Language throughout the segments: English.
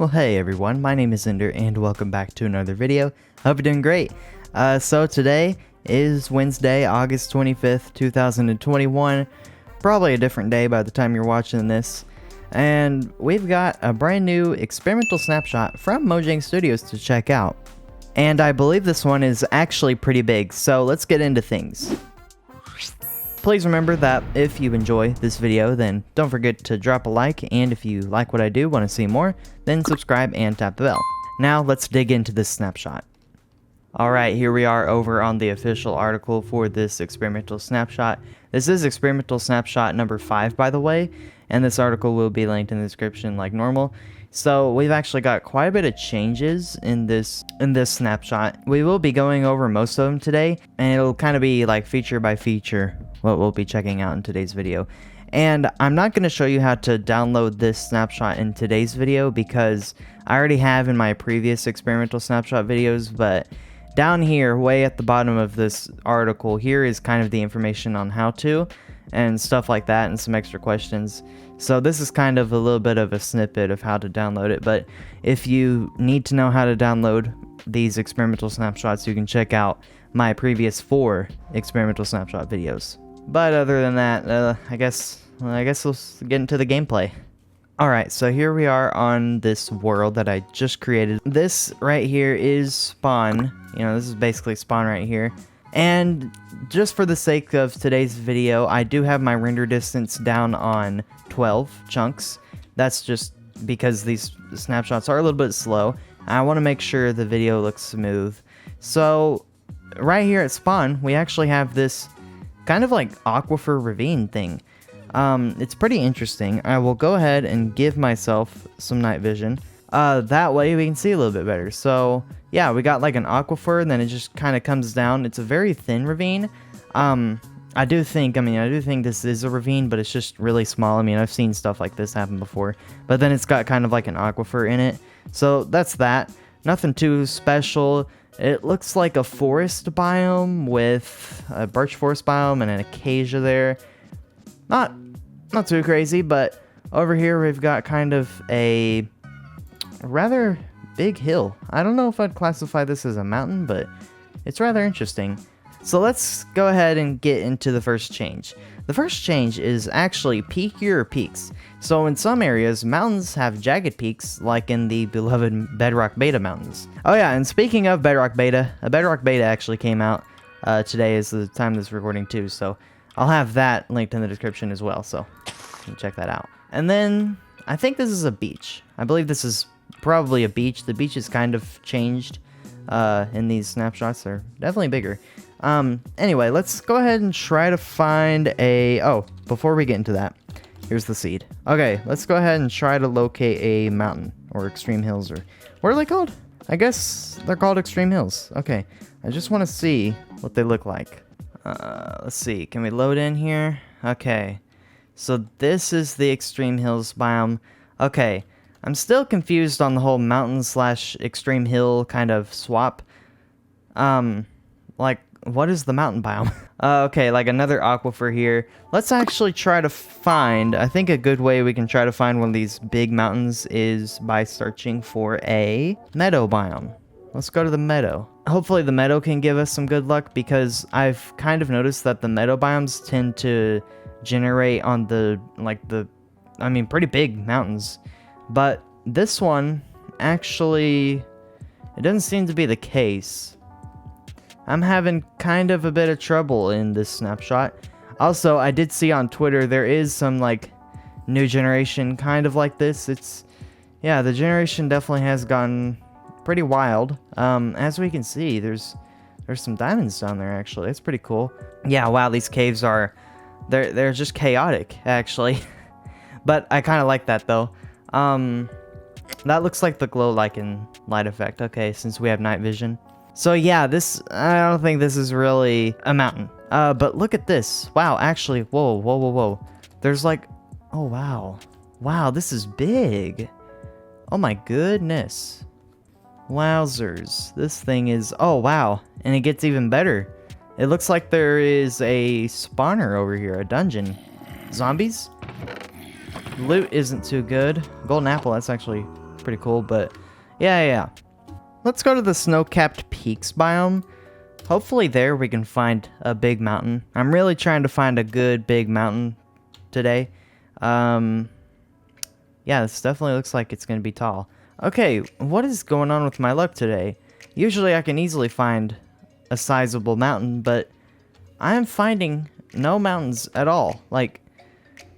Well, hey everyone, my name is Ender and welcome back to another video. Hope you're doing great. So today is Wednesday, August 25th, 2021. Probably a different day by the time you're watching this. And we've got a brand new experimental snapshot from Mojang Studios to check out. And I believe this one is actually pretty big, so let's get into things. Please remember that if you enjoy this video, then don't forget to drop a like, and if you like what I do, want to see more, then subscribe and tap the bell. Now let's dig into this snapshot. Alright, here we are over on the official article for this experimental snapshot. This is experimental snapshot number 5, by the way, and this article will be linked in the description like normal. So we've actually got quite a bit of changes in this snapshot. We will be going over most of them today, and it'll kind of be like feature by feature what we'll be checking out in today's video. And I'm not going to show you how to download this snapshot in today's video because I already have in my previous experimental snapshot videos, but down here, way at the bottom of this article, here is kind of the information on how to and stuff like that and some extra questions. So this is kind of a little bit of a snippet of how to download it, but if you need to know how to download these experimental snapshots, you can check out my previous 4 experimental snapshot videos. But other than that, I guess we'll get into the gameplay. Alright, so here we are on this world that I just created. This right here is spawn. You know, this is basically spawn right here. And just for the sake of today's video, I do have my render distance down on 12 chunks. That's just because these snapshots are a little bit slow. I want to make sure the video looks smooth. So right here at spawn, we actually have this kind of like aquifer ravine thing. It's pretty interesting. I will go ahead and give myself some night vision. That way we can see a little bit better. So yeah, we got like an aquifer and then it just kind of comes down. It's a very thin ravine. I do think this is a ravine, but it's just really small. I mean, I've seen stuff like this happen before, but then it's got kind of like an aquifer in it. So that's that. Nothing too special. It looks like a forest biome with a birch forest biome and an acacia there. Not too crazy, but over here we've got kind of a rather big hill. I don't know if I'd classify this as a mountain, but it's rather interesting. So let's go ahead and get into the first change. The first change is actually peakier peaks. So in some areas, mountains have jagged peaks, like in the beloved Bedrock Beta mountains. Oh yeah, and speaking of Bedrock Beta, a Bedrock Beta actually came out today is the time this recording too, so I'll have that linked in the description as well, so you can check that out. And then, I think this is a beach. I believe this is probably a beach. The beach is kind of changed in these snapshots. They're definitely bigger. Anyway, let's go ahead and try to find a... Oh, before we get into that, here's the seed. Okay, let's go ahead and try to locate a mountain, or extreme hills, or... What are they called? I guess they're called extreme hills. Okay, I just want to see what they look like. Let's see, can we load in here? Okay, so this is the extreme hills biome. Okay, I'm still confused on the whole mountain / extreme hill kind of swap. Like, what is the mountain biome? Okay, like another aquifer here. Let's actually try to find, I think a good way we can try to find one of these big mountains is by searching for a meadow biome. Let's go to the meadow. Hopefully the meadow can give us some good luck because I've kind of noticed that the meadow biomes tend to generate on the, pretty big mountains. But this one, actually, it doesn't seem to be the case. I'm having kind of a bit of trouble in this snapshot. Also, I did see on Twitter there is some, like, new generation kind of like this. Yeah, the generation definitely has gotten pretty wild. As we can see, there's some diamonds down there, actually. It's pretty cool. Yeah, wow, these caves are... They're just chaotic, actually. But I kind of like that, though. That looks like the glow lichen light effect. Okay, since we have night vision. So yeah, I don't think this is really a mountain. But look at this. Wow, actually, whoa. There's like, oh wow. Wow, this is big. Oh my goodness. Wowzers. This thing is, oh wow. And it gets even better. It looks like there is a spawner over here, a dungeon. Zombies? Loot isn't too good. Golden apple, that's actually pretty cool, but yeah. Let's go to the snow-capped peaks biome. Hopefully there we can find a big mountain. I'm really trying to find a good big mountain today. Yeah, this definitely looks like it's going to be tall. Okay, what is going on with my luck today? Usually I can easily find a sizable mountain, but I am finding no mountains at all. Like,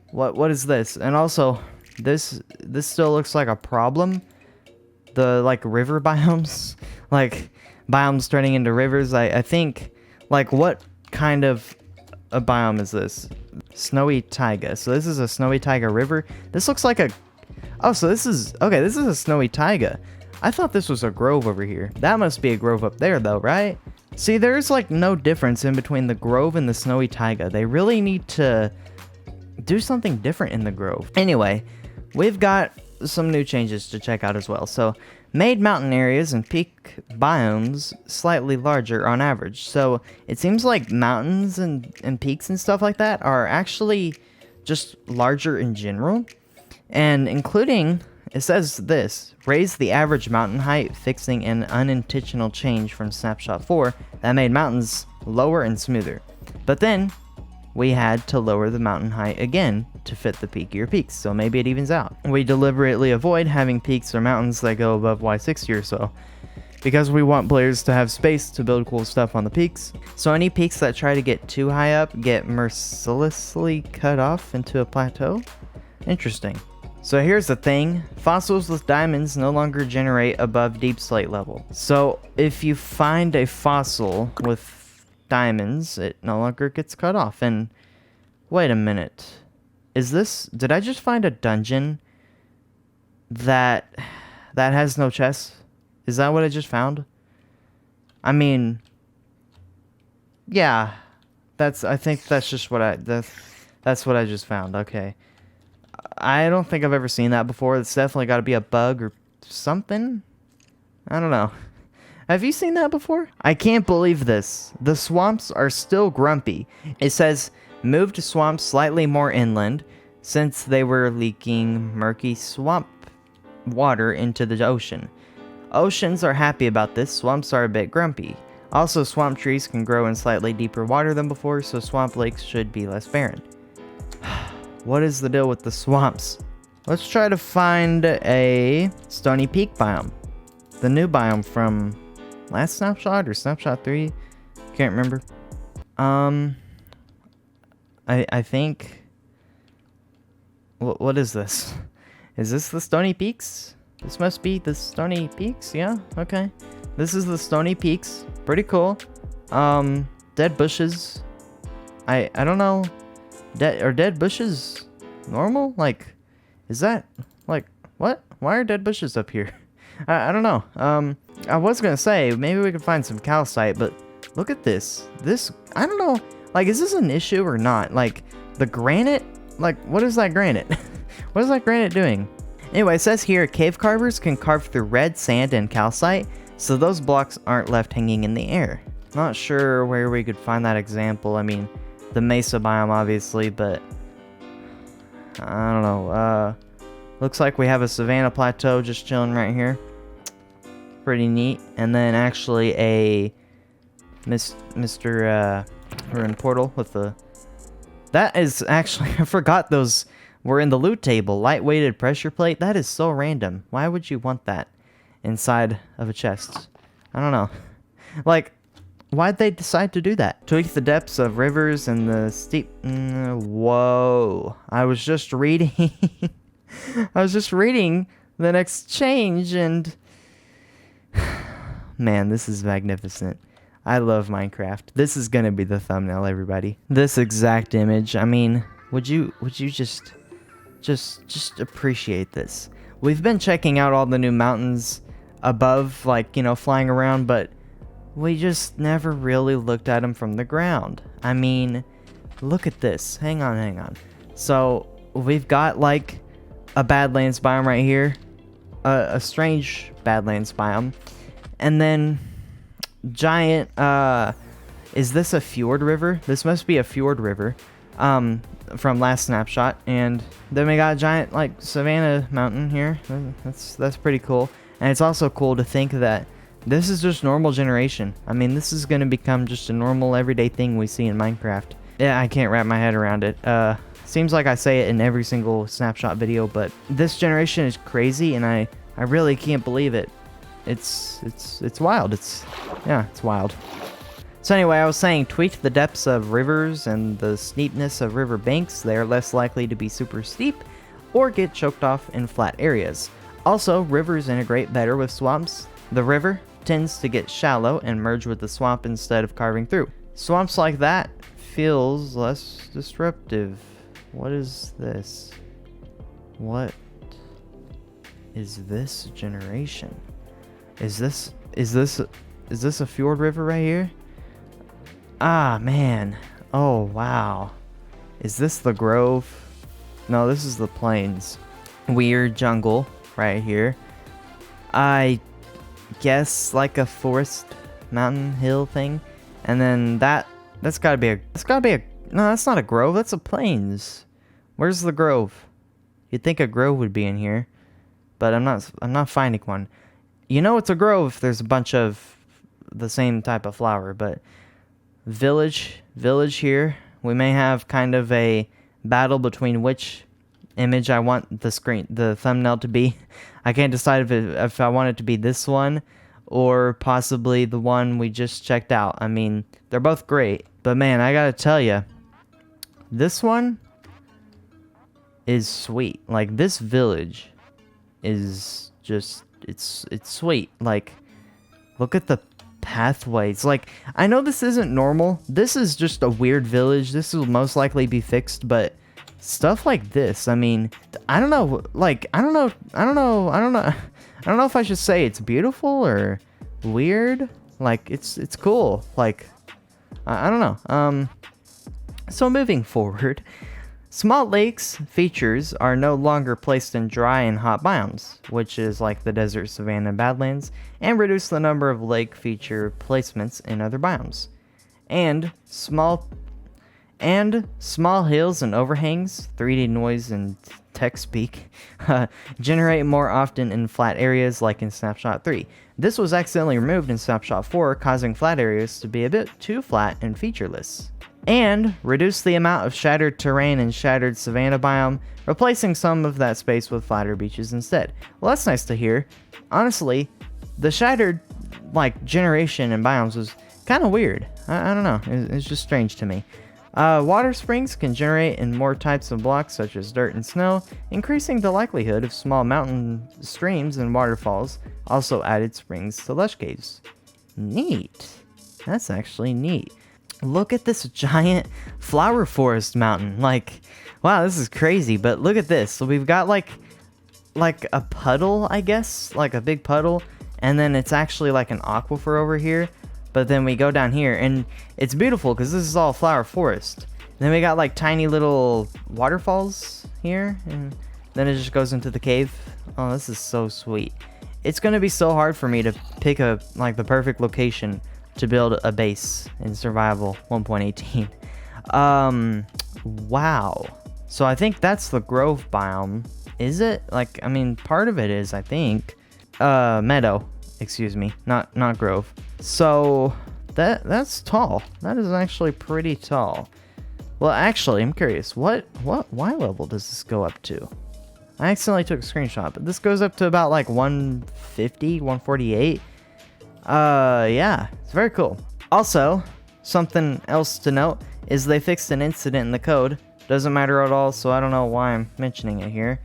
what is this? And also, this still looks like a problem. The, like, river biomes. Like, biomes turning into rivers. I think, like, what kind of a biome is this? Snowy taiga. So this is a snowy taiga river. This looks like a... Oh, so this is... Okay, this is a snowy taiga. I thought this was a grove over here. That must be a grove up there, though, right? See, there's, like, no difference in between the grove and the snowy taiga. They really need to do something different in the grove. Anyway, we've got some new changes to check out as well. So, made mountain areas and peak biomes slightly larger on average. So, it seems like mountains and peaks and stuff like that are actually just larger in general. And including, it says this, raise the average mountain height, fixing an unintentional change from Snapshot 4 that made mountains lower and smoother. But then, we had to lower the mountain height again to fit the peakier peaks, so maybe it evens out. We deliberately avoid having peaks or mountains that go above Y60 or so, because we want players to have space to build cool stuff on the peaks. So any peaks that try to get too high up get mercilessly cut off into a plateau? Interesting. So here's the thing, fossils with diamonds no longer generate above deep slate level. So if you find a fossil with diamonds, it no longer gets cut off. And wait a minute, did I just find a dungeon that has no chests? Is that what I just found? I mean, yeah, I think that's just what that's what I just found. Okay. I don't think I've ever seen that before. It's definitely got to be a bug or something. I don't know. Have you seen that before? I can't believe this. The swamps are still grumpy. It says, moved swamps slightly more inland since they were leaking murky swamp water into the ocean. Oceans are happy about this. Swamps are a bit grumpy. Also, swamp trees can grow in slightly deeper water than before, so swamp lakes should be less barren. What is the deal with the swamps? Let's try to find a Stoney Peak biome. The new biome from last Snapshot or Snapshot 3? Can't remember. I think... What is this? Is this the Stoney Peaks? This must be the Stoney Peaks, yeah? Okay. This is the Stoney Peaks. Pretty cool. Dead bushes. I don't know. Are dead bushes normal? Like, is that, like, what? Why are dead bushes up here? I don't know. I was gonna say, maybe we could find some calcite, but look at this. I don't know, like, is this an issue or not? Like, the granite? Like, what is that granite? What is that granite doing? Anyway, it says here, cave carvers can carve through red sand and calcite, so those blocks aren't left hanging in the air. Not sure where we could find that example. I mean, the mesa biome, obviously, but I don't know. Looks like we have a savanna plateau just chilling right here. Pretty neat. And then actually a Mr. Ruin portal with the... That is actually... I forgot those were in the loot table. Light-weighted pressure plate. That is so random. Why would you want that inside of a chest? I don't know. Like... Why'd they decide to do that? Tweak the depths of rivers and the steep... whoa. I was just reading... I was just reading the next change and... Man, this is magnificent. I love Minecraft. This is gonna be the thumbnail, everybody. This exact image. I mean, would you just appreciate this? We've been checking out all the new mountains above, like, you know, flying around, but... we just never really looked at them from the ground. I mean, look at this. Hang on. So, we've got, like, a Badlands biome right here. A strange Badlands biome. And then, giant, is this a fjord river? This must be a fjord river. from last snapshot. And then we got a giant like savanna mountain here. That's pretty cool. And it's also cool to think that this is just normal generation. I mean, this is going to become just a normal everyday thing we see in Minecraft. Yeah, I can't wrap my head around it. Seems like I say it in every single snapshot video, but this generation is crazy, and I really can't believe it. It's wild. It's wild. So anyway, I was saying, tweak the depths of rivers and the steepness of river banks. They are less likely to be super steep or get choked off in flat areas. Also, rivers integrate better with swamps. The river tends to get shallow and merge with the swamp instead of carving through. Swamps like that feels less disruptive. What is this? What is this generation? Is this a fjord river right here? Ah, man. Oh, wow. Is this the grove? No, this is the plains. Weird jungle right here. I guess like a forest mountain hill thing. And then that's gotta be a no, that's not a grove, that's a plains. Where's the grove? You'd think a grove would be in here, but I'm not finding one. You know it's a grove if there's a bunch of the same type of flower, but village here. We may have kind of a battle between which image I want the thumbnail to be. I can't decide if I want it to be this one or possibly the one we just checked out. I mean, they're both great, but man, I gotta tell you, this one is sweet. Like, this village is just, it's sweet. Like, look at the pathways. Like, I know this isn't normal. This is just a weird village. This will most likely be fixed, but stuff like this, I mean, I don't know. Like, I don't know if I should say it's beautiful or weird. Like, it's cool. Like, I don't know. So moving forward, small lakes features are no longer placed in dry and hot biomes, which is like the desert, savanna, and badlands, and reduce the number of lake feature placements in other biomes. And small hills and overhangs, 3D noise and tech speak, generate more often in flat areas like in Snapshot 3. This was accidentally removed in Snapshot 4, causing flat areas to be a bit too flat and featureless. And reduce the amount of shattered terrain and shattered savanna biome, replacing some of that space with flatter beaches instead. Well, that's nice to hear. Honestly, the shattered, like, generation and biomes was kind of weird. I don't know. It's just strange to me. Water springs can generate in more types of blocks such as dirt and snow, increasing the likelihood of small mountain streams and waterfalls. Also added springs to lush caves. Neat. That's actually neat. Look at this giant flower forest mountain. Like, wow, this is crazy, but look at this. So we've got like a puddle, I guess, like a big puddle, and then it's actually like an aquifer over here. But then we go down here, and it's beautiful because this is all flower forest. Then we got like tiny little waterfalls here, and then it just goes into the cave. Oh, this is so sweet. It's gonna be so hard for me to pick the perfect location to build a base in survival 1.18. Wow. So I think that's the grove biome. Is it? Like, I mean, part of it is, I think. Meadow. Excuse me. Not grove. So that's tall. That is actually pretty tall. Well, actually, I'm curious. What Y level does this go up to? I accidentally took a screenshot, but this goes up to about like 150, 148. Yeah, it's very cool. Also, something else to note is they fixed an incident in the code. Doesn't matter at all, so I don't know why I'm mentioning it here.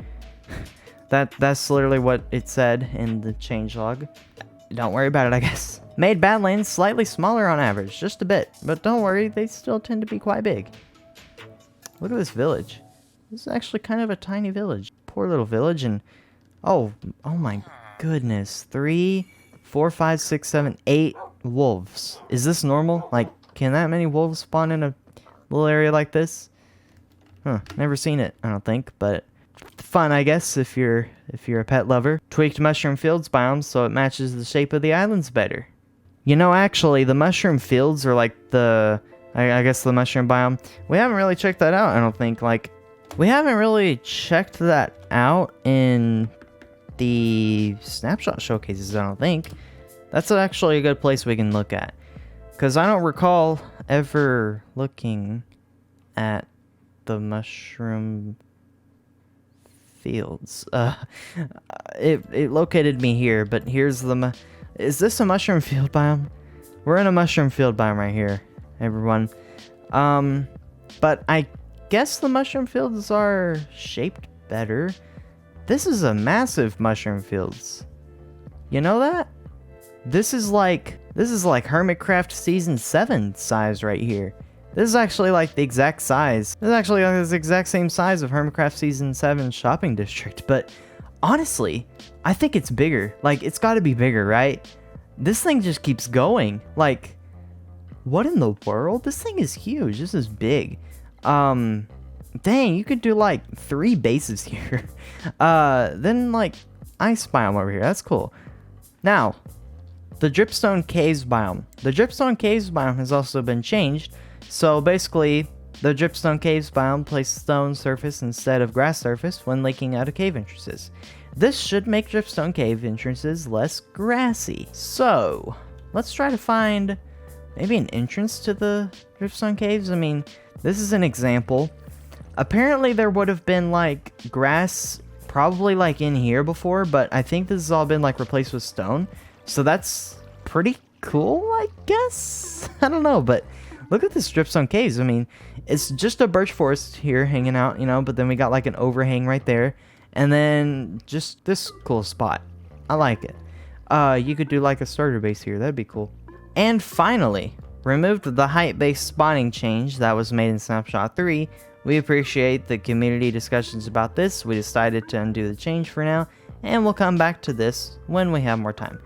That's literally what it said in the changelog. Don't worry about it, I guess. Made Badlands slightly smaller on average, just a bit, but don't worry, they still tend to be quite big. Look at this village. This is actually kind of a tiny village. Poor little village, and oh my goodness, 3, 4, 5, 6, 7, 8 wolves. Is this normal? Like, can that many wolves spawn in a little area like this? Huh, never seen it, I don't think, but fun, I guess, if you're a pet lover. Tweaked mushroom fields biomes so it matches the shape of the islands better. You know, actually, the mushroom fields are like the I guess the mushroom biome. We haven't really checked that out, I don't think. Like, we haven't really checked that out in the snapshot showcases, I don't think. That's actually a good place we can look at. Because I don't recall ever looking at the mushroom fields. It located me here, but here's the... Is this a mushroom field biome? We're in a mushroom field biome right here, everyone. But I guess the mushroom fields are shaped better. This is a massive mushroom fields. You know that? This is like Hermitcraft Season 7 size right here. This is actually like the exact size. This is actually like the exact same size of Hermitcraft Season 7 shopping district. But honestly, I think it's bigger. Like, it's got to be bigger, right? This thing just keeps going. Like, what in the world? This thing is huge. This is big. Dang, you could do like 3 bases here. Then like ice biome over here. That's cool. Now, the Dripstone Caves biome. The Dripstone Caves biome has also been changed. So basically, the Dripstone Caves biome places stone surface instead of grass surface when leaking out of cave entrances. This should make Dripstone Cave entrances less grassy. So, let's try to find maybe an entrance to the Dripstone Caves. I mean, this is an example. Apparently there would have been like grass probably like in here before, but I think this has all been like replaced with stone. So that's pretty cool, I guess? I don't know, but look at this Dripstone Caves. I mean, it's just a birch forest here hanging out, you know, but then we got like an overhang right there. And then just this cool spot. I like it. You could do like a starter base here. That'd be cool. And finally, removed the height-based spawning change that was made in Snapshot 3. We appreciate the community discussions about this. We decided to undo the change for now, and we'll come back to this when we have more time.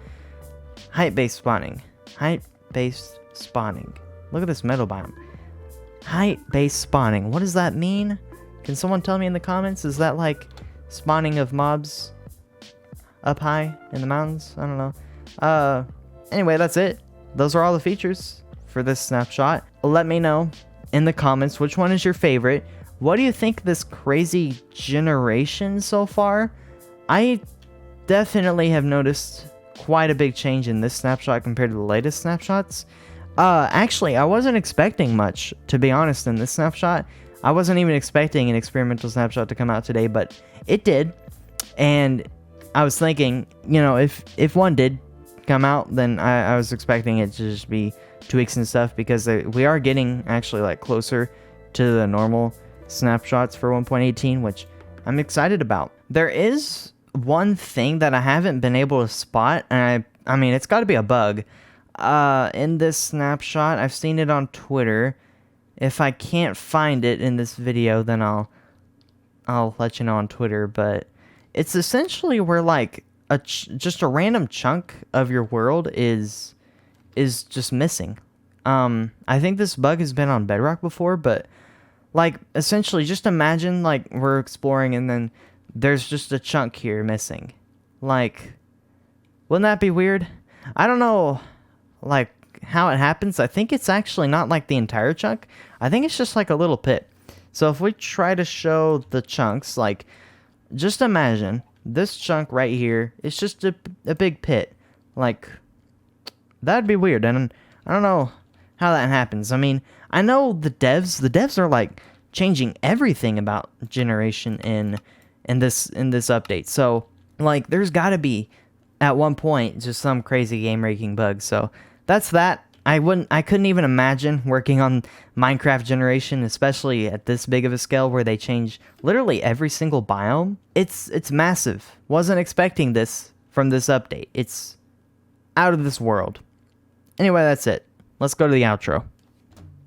Height-based spawning. Height-based spawning. Look at this metal biome. Height-based spawning. What does that mean? Can someone tell me in the comments? Is that like spawning of mobs up high in the mountains? I don't know. Anyway, that's it. Those are all the features for this snapshot. Let me know in the comments which one is your favorite. What do you think of this crazy generation so far? I definitely have noticed quite a big change in this snapshot compared to the latest snapshots. Actually, I wasn't expecting much, to be honest, in this snapshot. I wasn't even expecting an experimental snapshot to come out today, but it did. And I was thinking, you know, if one did come out, then I was expecting it to just be tweaks and stuff, because we are getting actually like closer to the normal snapshots for 1.18, which I'm excited about. There is one thing that I haven't been able to spot, and I mean, it's got to be a bug in this snapshot. I've seen it on Twitter. If I can't find it in this video, then I'll let you know on Twitter. But it's essentially where like just a random chunk of your world is just missing. I think this bug has been on Bedrock before, but like essentially just imagine like we're exploring and then there's just a chunk here missing. Like, wouldn't that be weird? I don't know like how it happens. I think it's actually not like the entire chunk. I think it's just like a little pit. So if we try to show the chunks, like just imagine this chunk right here, it's just a big pit. Like, that'd be weird, and I don't know how that happens. I mean, I know the devs are like changing everything about generation in this update. So like there's got to be at one point just some crazy game breaking bug. So that's that. I couldn't even imagine working on Minecraft generation, especially at this big of a scale where they change literally every single biome. It's massive. Wasn't expecting this from this update. It's out of this world. Anyway, that's it. Let's go to the outro.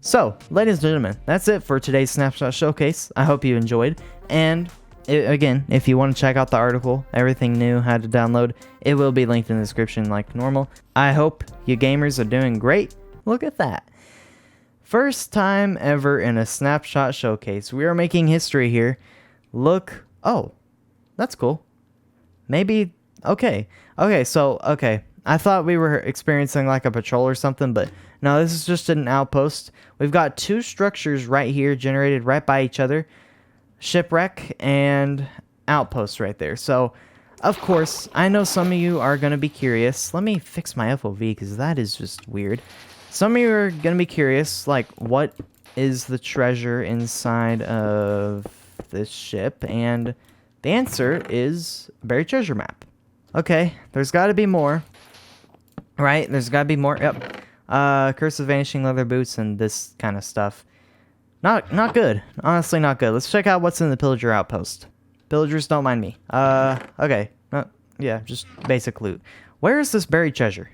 So, ladies and gentlemen, that's it for today's Snapshot Showcase. I hope you enjoyed. And again, if you want to check out the article, everything new, how to download, it will be linked in the description like normal. I hope you gamers are doing great. Look at that. First time ever in a Snapshot Showcase. We are making history here. Look. Oh, that's cool. Maybe. Okay. Okay. I thought we were experiencing like a patrol or something, but no, this is just an outpost. We've got 2 structures right here generated right by each other. Shipwreck and outpost right there. So, of course, I know some of you are going to be curious. Let me fix my FOV because that is just weird. Some of you are going to be curious, like, what is the treasure inside of this ship? And the answer is buried treasure map. Okay, there's got to be more. Right? There's got to be more. Yep. Curse of Vanishing Leather Boots and this kind of stuff. Not good. Honestly, not good. Let's check out what's in the Pillager Outpost. Pillagers, don't mind me. Okay. Yeah, just basic loot. Where is this buried treasure?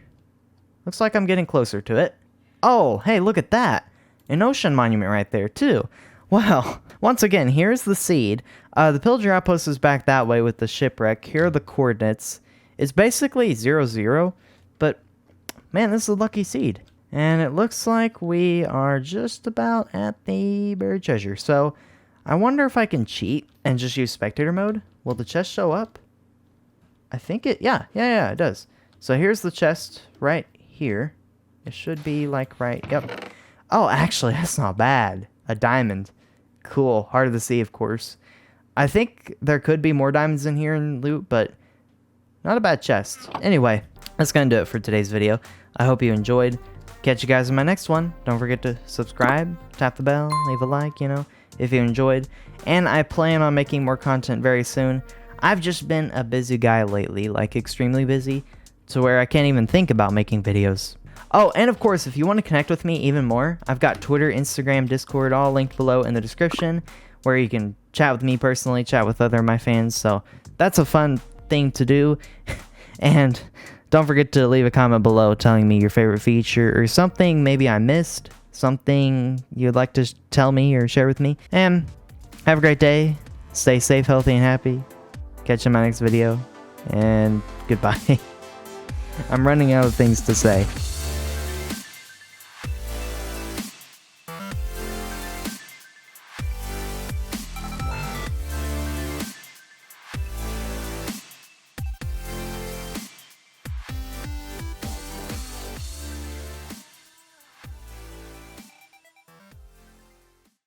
Looks like I'm getting closer to it. Oh, hey, look at that. An ocean monument right there, too. Well, once again, here's the seed. The Pillager Outpost is back that way with the shipwreck. Here are the coordinates. It's basically 0-0, but, man, this is a lucky seed. And it looks like we are just about at the buried treasure. So, I wonder if I can cheat and just use spectator mode. Will the chest show up? I think it, yeah, it does. So here's the chest right here. It should be like right, yep. Oh, actually, that's not bad. A diamond. Cool. Heart of the Sea, of course. I think there could be more diamonds in here in loot, but not a bad chest. Anyway, that's going to do it for today's video. I hope you enjoyed. Catch you guys in my next one. Don't forget to subscribe, tap the bell, leave a like, you know, if you enjoyed. And I plan on making more content very soon. I've just been a busy guy lately, like extremely busy, to where I can't even think about making videos. Oh, and of course, if you want to connect with me even more, I've got Twitter, Instagram, Discord, all linked below in the description, where you can chat with me personally, chat with other of my fans, so that's a fun thing to do. And don't forget to leave a comment below telling me your favorite feature or something maybe I missed, something you'd like to tell me or share with me. And have a great day, stay safe, healthy, and happy. Catch you in my next video, and goodbye. I'm running out of things to say.